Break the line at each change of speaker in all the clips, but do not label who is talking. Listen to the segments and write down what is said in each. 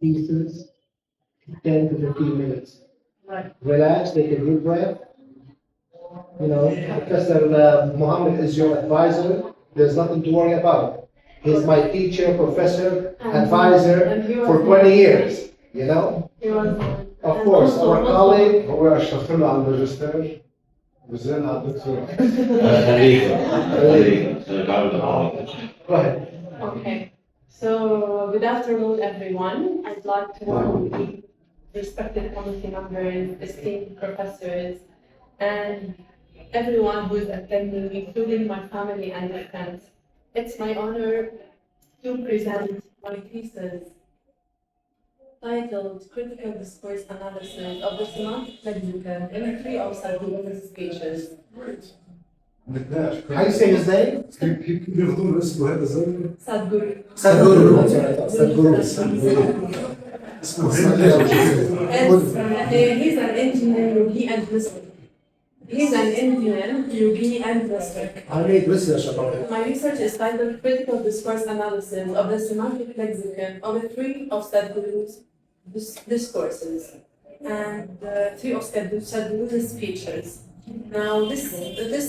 Thesis, 10 to 15 minutes. Relax, take a deep breath. Professor Muhammad is your advisor. There's nothing to worry about. He's my teacher, professor, advisor for 20 years. Of course, our colleague.
هو اشرف له على الماجستير وزين على الدكتوراه.
Go ahead.
Okay. So, good afternoon, everyone. I'd like to welcome the respected committee members, esteemed professors, and everyone who is attending, including my family and my friends. It's my honor to present my thesis titled Critical Discourse Analysis of the Semantic Lexicon in 3 of Sadhguru's speeches.
How do you say his name?
ياخذون اسمه هذا زي
Sadhguru.
Sadhguru.
He's an engineer, yogi, and mystic. He's an engineer, yogi, and mystic. My research is titled Critical Discourse Analysis of the Semantic Lexicon of the 3 of Sadhguru's discourses and 3 of Sadhguru's speeches. Now, this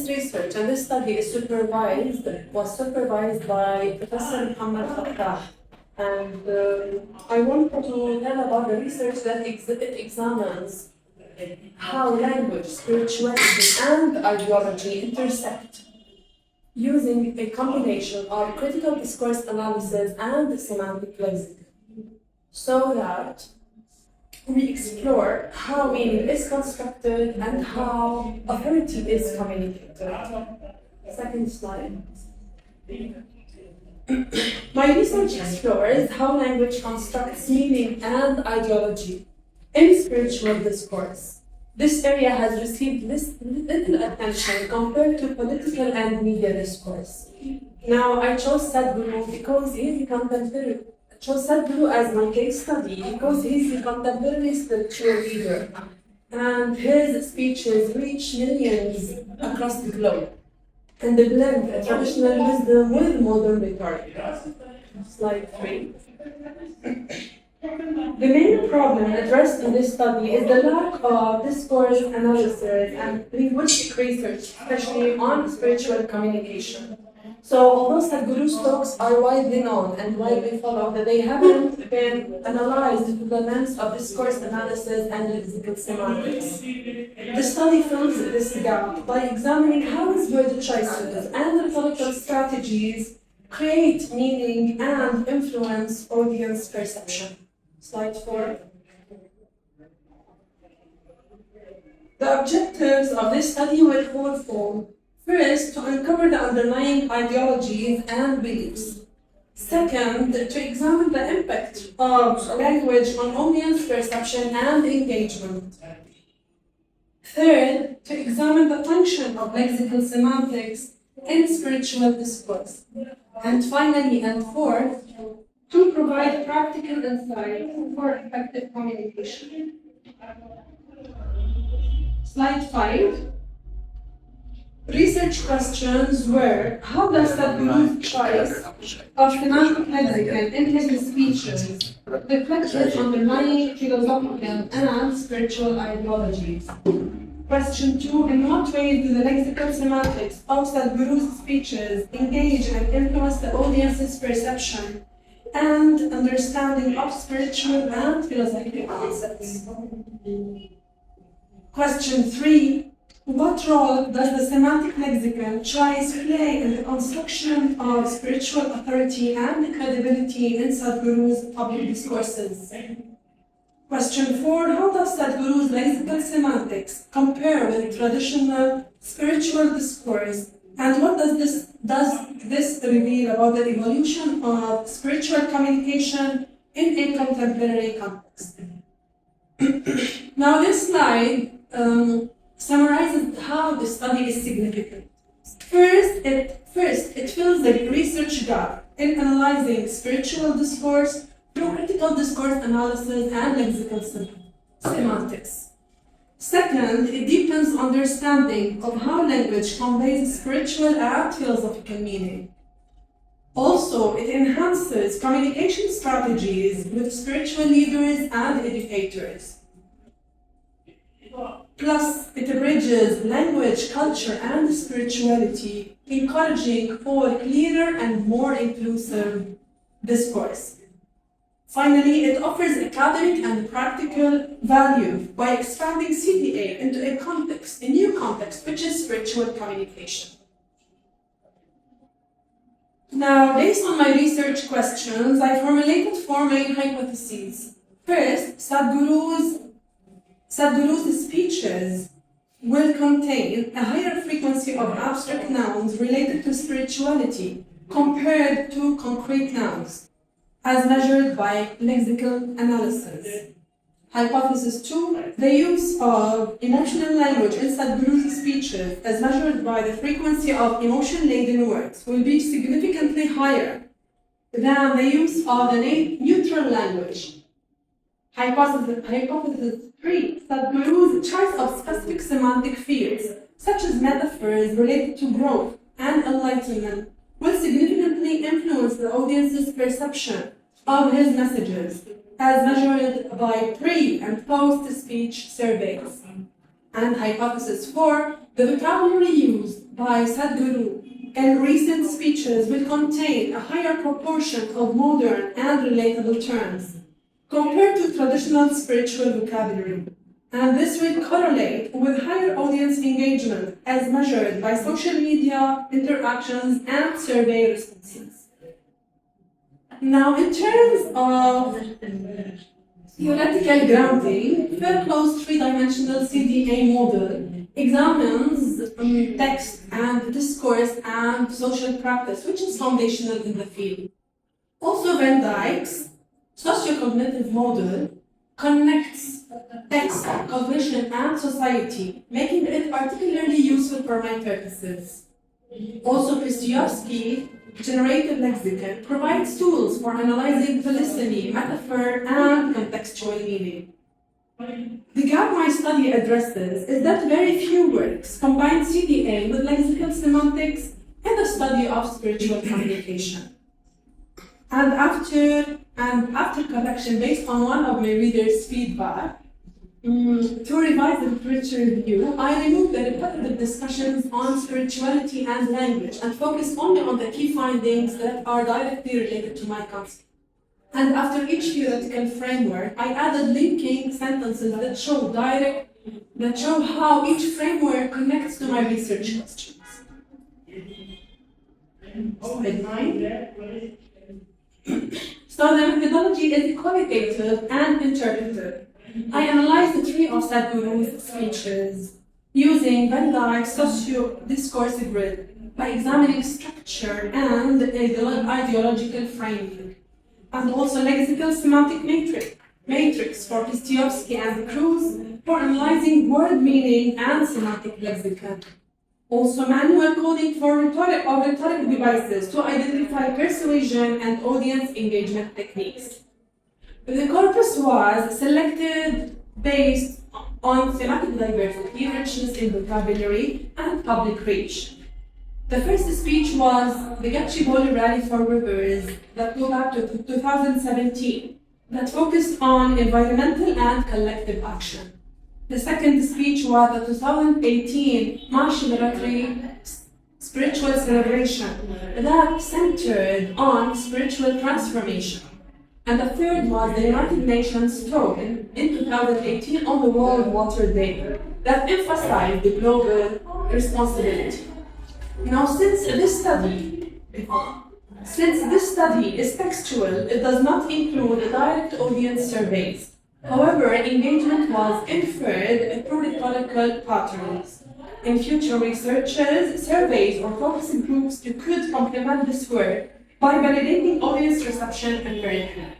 research and this study was supervised by Professor Muhammad Fattah, and I want to tell about the research that examines how language, spirituality, and ideology intersect using a combination of critical discourse analysis and semantic lexicon, so that we explore how meaning is constructed and how authority is communicated. Second slide. My research explores how language constructs meaning and ideology in spiritual discourse. This area has received little attention compared to political and media discourse. Now, I chose Sadhguru because he's a contemporary. I chose Sadhguru as my case study because he's a contemporary spiritual leader, and his speeches reach millions across the globe, and they blend traditional wisdom with modern rhetoric. Slide 3. The main problem addressed in this study is the lack of discourse analysis and linguistic research, especially on spiritual communication. So, although Sadhguru's talks are widely known and widely followed, they haven't been analyzed through the lens of discourse analysis and lexical semantics. The study fills this gap by examining how his word choices and rhetorical strategies create meaning and influence audience perception. Slide 4. The objectives of this study were fourfold. First, to uncover the underlying ideologies and beliefs. Second, to examine the impact of language on audience perception and engagement. Third, to examine the function of lexical semantics in spiritual discourse. And finally, and fourth, to provide practical insight for effective communication. Slide 5. Research questions were: how does Sadhguru's choice of semantic lexicon in his speeches reflect his underlying philosophical and spiritual ideologies? Question 2: in what ways do the lexical semantics of Sadhguru's speeches engage and influence the audience's perception and understanding of spiritual and philosophical concepts? Question 3: what role does the semantic lexicon choice play in the construction of spiritual authority and credibility in Sadhguru's public discourses? Question 4: how does Sadhguru's lexical semantics compare with traditional spiritual discourse, and what does this reveal about the evolution of spiritual communication in a contemporary context? Now, this slide summarizes how the study is significant. First, it fills the research gap in analyzing spiritual discourse through critical discourse analysis and lexical semantics. Second, it deepens understanding of how language conveys spiritual and philosophical meaning. Also, it enhances communication strategies with spiritual leaders and educators. Plus, it bridges language, culture, and spirituality, encouraging for clearer and more inclusive discourse. Finally, it offers academic and practical value by expanding CDA into a new context, which is spiritual communication. Now, based on my research questions, I formulated 4 main hypotheses. First, Sadhguru's speeches will contain a higher frequency of abstract nouns related to spirituality compared to concrete nouns, as measured by lexical analysis. Hypothesis 2, the use of emotional language in Sadhguru's speeches, as measured by the frequency of emotion-laden words, will be significantly higher than the use of the neutral language. Hypothesis 3, Sadhguru's choice of specific semantic fields, such as metaphors related to growth and enlightenment, will significantly influence the audience's perception of his messages, as measured by pre- and post-speech surveys. And hypothesis 4, the vocabulary used by Sadhguru in recent speeches will contain a higher proportion of modern and relatable terms compared to traditional spiritual vocabulary. And this will correlate with higher audience engagement as measured by social media interactions and survey responses. Now, in terms of theoretical grounding, Fairclaugh's three-dimensional CDA model examines text and discourse and social practice, which is foundational in the field. Also, Van Dyke's socio-cognitive model connects text, cognition, and society, making it particularly useful for my purposes. Also, Dostoevsky generative lexicon provides tools for analyzing polyphony, metaphor, and contextual meaning. The gap my study addresses is that very few works combine CDA with lexical semantics in the study of spiritual communication. And after correction based on one of my readers' feedback, to revise the literature review, I removed the repetitive discussions on spirituality and language and focused only on the key findings that are directly related to my concept. And after each theoretical framework, I added linking sentences that show how each framework connects to my research questions. Slide 9. So the methodology is qualitative and interpretive. I analyzed the 3 of Sadhguru's speeches using Van Dyke's socio-discoursive grid by examining structure and ideological framing, and also lexical semantic matrix for Dostoevsky and Cruz for analyzing word meaning and semantic lexicon. Also, manual coding for rhetoric devices to identify persuasion and audience engagement techniques. The corpus was selected based on thematic diversity, richness in vocabulary, and public reach. The first speech was the Gachibowli Rally for Rivers that go back to 2017, that focused on environmental and collective action. The second speech was the 2018 Mahashivratri spiritual celebration that centered on spiritual transformation. And the third was the United Nations talk in 2018 on the World Water Day that emphasized the global responsibility. Now, since this study is textual, it does not include direct audience surveys. However, engagement was inferred through rhetorical patterns. In future researches, surveys or focus groups could complement this work by validating audience reception and variation.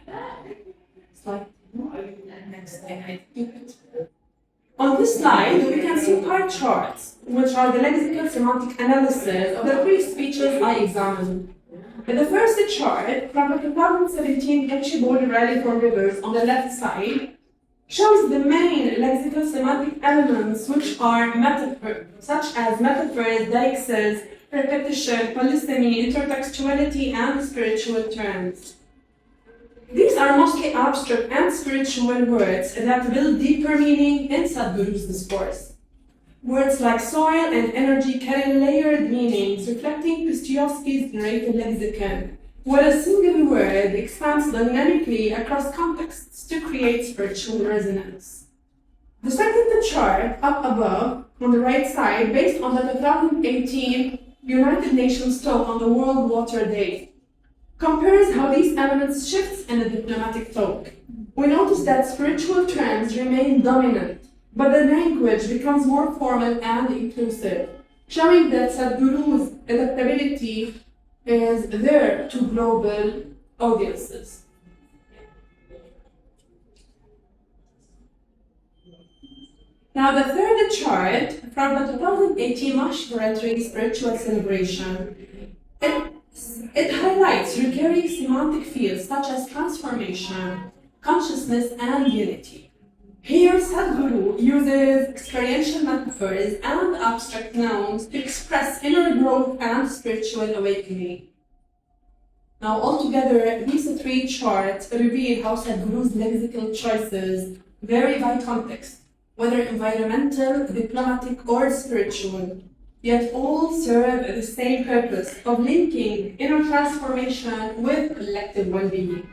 On this slide, we can see pie charts, which are the lexical semantic analysis of the 3 speeches I examined. In the first chart, from the 2017 Gachibowli Rally for Rivers on the left side, shows the main lexical semantic elements, which are metaphors, such as metaphors, deixas, repetition, polysemy, intertextuality, and spiritual terms. These are mostly abstract and spiritual words that build deeper meaning in Sadhguru's discourse. Words like soil and energy carry layered meanings, reflecting Dostoevsky's narrative lexicon, where a single word expands dynamically across contexts to create spiritual resonance. The second chart up above on the right side, based on the 2018 United Nations talk on the World Water Day, compares how these elements shift in the diplomatic talk. We notice that spiritual trends remain dominant, but the language becomes more formal and inclusive, showing that Sadhguru's adaptability is there to global audiences. Now, the third chart from the 2018 Mahashivratri spiritual celebration, it highlights recurring semantic fields such as transformation, consciousness, and unity. Here, Sadhguru uses experiential metaphors and abstract nouns to express inner growth and spiritual awakening. Now, altogether, these three charts reveal how Sadhguru's lexical choices vary by context, whether environmental, diplomatic, or spiritual, yet all serve the same purpose of linking inner transformation with collective well-being.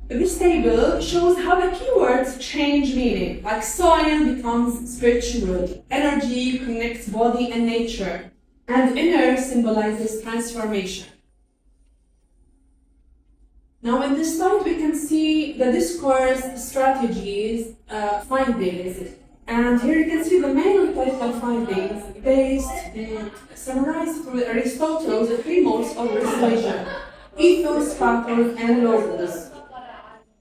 This table shows how the keywords change meaning, like soil becomes spiritual, energy connects body and nature, and inner symbolizes transformation. Now, in this slide, we can see the discourse strategies findings. And here you can see the main rhetorical findings summarized through Aristotle's three modes of persuasion: ethos, pathos, and logos.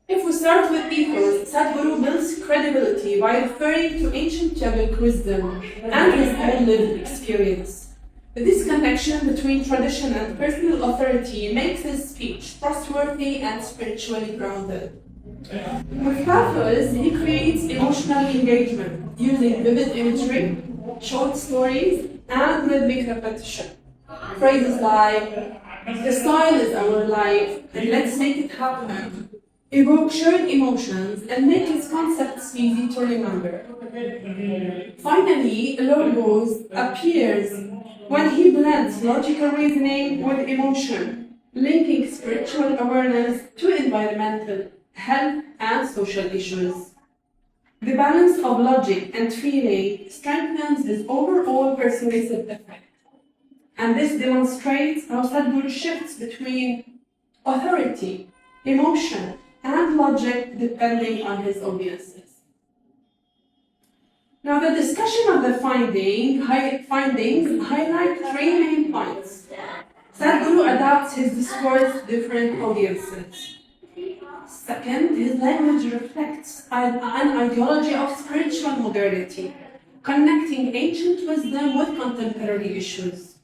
If we start with ethos, Sadhguru builds credibility by referring to ancient yogic wisdom and his own lived experience. This connection between tradition and personal authority makes his speech trustworthy and spiritually grounded. With pathos, he creates emotional engagement using vivid imagery, short stories, and rhythmic repetition. Phrases like, "The soil is our life, and let's make it happen," evoke shared emotions and make his concepts easy to remember. Finally, logos appears when he blends logical reasoning with emotion, linking spiritual awareness to environmental, health, and social issues. The balance of logic and feeling strengthens his overall persuasive effect. And this demonstrates how Sadhguru shifts between authority, emotion, and logic depending on his audiences. Now, the discussion of the findings highlight three main points. Sadhguru adapts his discourse to different audiences. Second, his language reflects an ideology of spiritual modernity, connecting ancient wisdom with contemporary issues.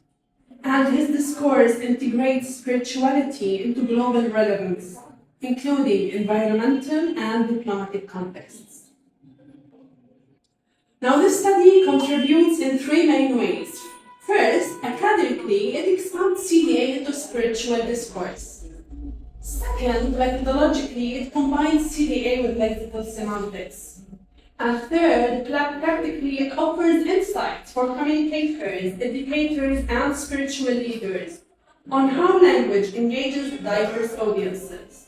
And his discourse integrates spirituality into global relevance, including environmental and diplomatic contexts. Now, this study contributes in three main ways. First, academically, it expands CDA into spiritual discourse. Second, methodologically, it combines CDA with lexical semantics. And third, practically, it offers insights for communicators, educators, and spiritual leaders on how language engages diverse audiences.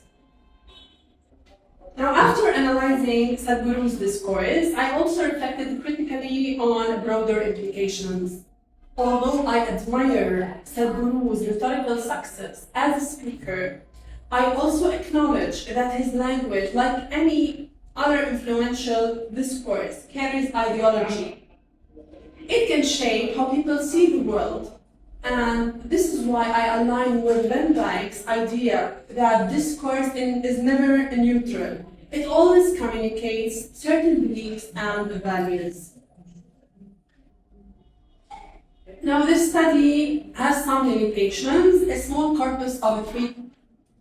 Now, after analyzing Sadhguru's discourse, I also reflected critically on broader implications. Although I admire Sadhguru's rhetorical success as a speaker, I also acknowledge that his language, like any other influential discourse, carries ideology. It can shape how people see the world. And this is why I align with Van Dijk's idea that discourse is never neutral. It always communicates certain beliefs and values. Now, this study has some limitations: a small corpus of 3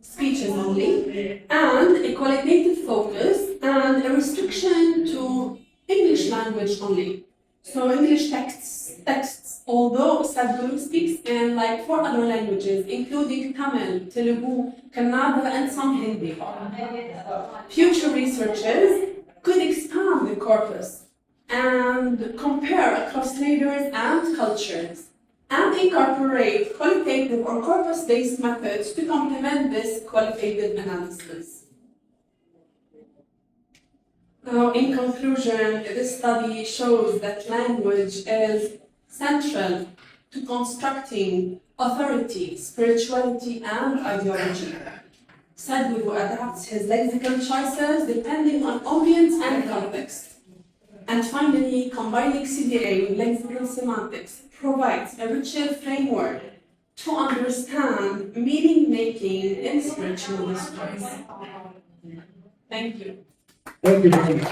speeches only, and a qualitative focus, and a restriction to English language only. So English texts, although Sadhguru speaks in like 4 other languages, including Tamil, Telugu, Kannada, and some Hindi. Future researchers could expand the corpus and compare across leaders and cultures, and incorporate qualitative or corpus-based methods to complement this qualitative analysis. Now, in conclusion, this study shows that language is central to constructing authority, spirituality, and ideology. Sadhguru adapts his lexical choices depending on audience and context. And finally, combining CDA with lexical semantics provides a richer framework to understand meaning-making in spiritual discourse. Thank you.
Thank you very much.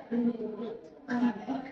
Excellent.